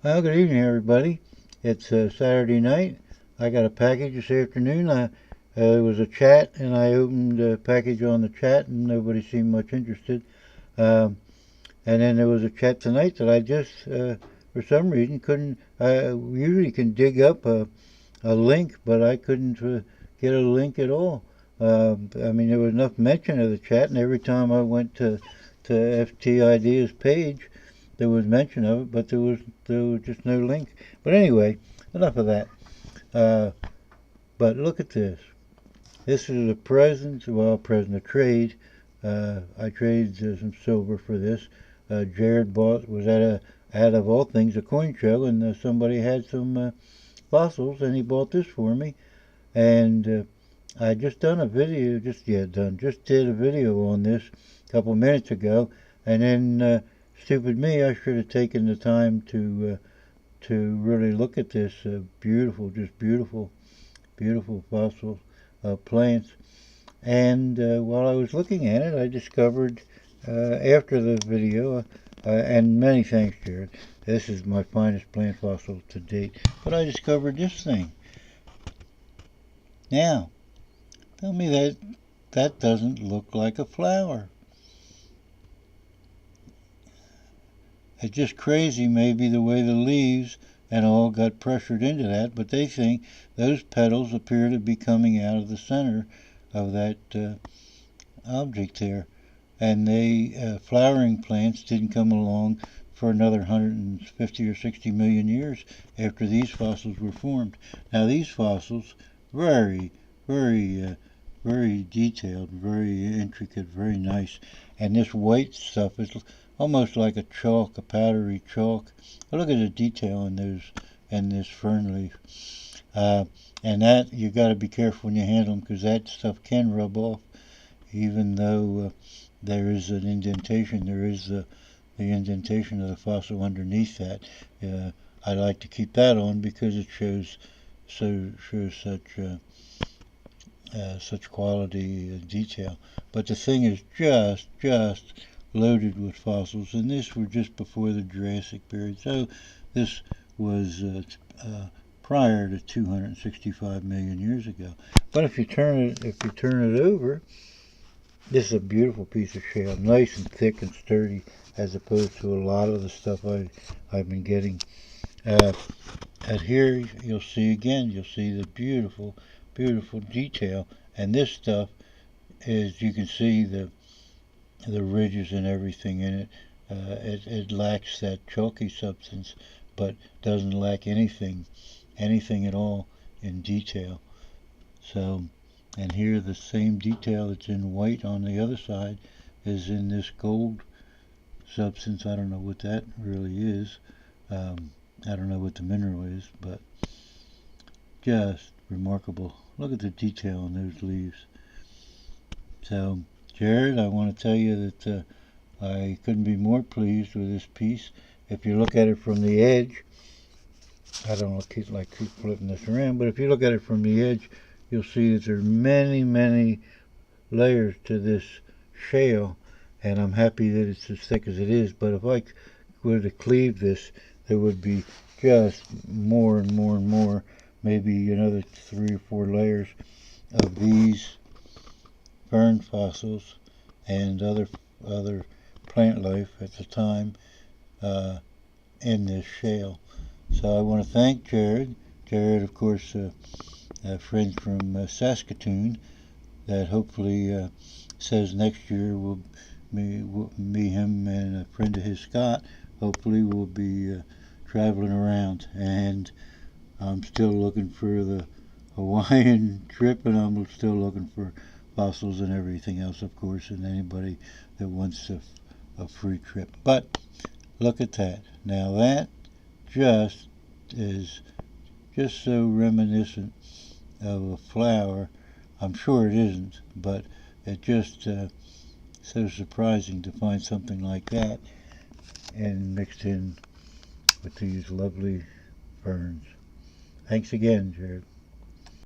Well, good evening, everybody. It's Saturday night. I got a package this afternoon. It was a chat, and I opened the package on the chat, and nobody seemed much interested. Um, and then there was a chat tonight that I just, for some reason, couldn't. I usually can dig up a link, but I couldn't get a link at all. I mean, there was enough mention of the chat, and every time I went to FT Ideas page, there was mention of it, but there was just no link. But anyway, enough of that. Uh, but look at this. This is a present of trade. I traded some silver for this. Jared was at out of all things a coin show, and somebody had some fossils, and he bought this for me. And I just done a video, just did a video on this a couple minutes ago, and then stupid me, I should have taken the time to really look at this beautiful fossil plants. And while I was looking at it, I discovered after the video, and many thanks, Jared. This is my finest plant fossil to date. But I discovered this thing. Now, tell me that doesn't look like a flower. It's just crazy, maybe, the way the leaves and all got pressured into that, but they think those petals appear to be coming out of the center of that object there. And flowering plants didn't come along for another 150 or 60 million years after these fossils were formed. Now, these fossils, very, very detailed, very intricate, very nice. And this white stuff is almost like a powdery chalk. Look at the detail in this fern leaf. And that you got to be careful when you handle them, because that stuff can rub off, even though there is an indentation. There is the indentation of the fossil underneath that. I like to keep that on because it shows such quality detail. But the thing is just loaded with fossils, and this were just before the Jurassic period. So this was prior to 265 million years ago. But if you turn it over, this is a beautiful piece of shale, nice and thick and sturdy, as opposed to a lot of the stuff I've been getting. And here you'll see the beautiful detail, and this stuff is, you can see the ridges and everything in it. It lacks that chalky substance, but doesn't lack anything at all in detail. So, and here the same detail that's in white on the other side is in this gold substance. I don't know what that really is. I don't know what the mineral is, but just remarkable. Look at the detail on those leaves. So, Jared, I want to tell you that I couldn't be more pleased with this piece. If you look at it from the edge, I don't know, keep flipping this around, but if you look at it from the edge, you'll see that there are many layers to this shale, and I'm happy that it's as thick as it is. But if I were to cleave this, there would be just more and more, maybe another 3 or 4 layers of these fern fossils and other plant life at the time in this shale. So I want to thank Jared. Jared, of course, a friend from Saskatoon, that hopefully says next year me, him, and a friend of his, Scott, hopefully will be traveling around. And I'm still looking for the Hawaiian trip, and I'm still looking for fossils and everything else, of course, and anybody that wants a free trip. But look at that. Now that just is just so reminiscent of a flower. I'm sure it isn't, but it just so surprising to find something like that and mixed in with these lovely ferns. Thanks again, Jared.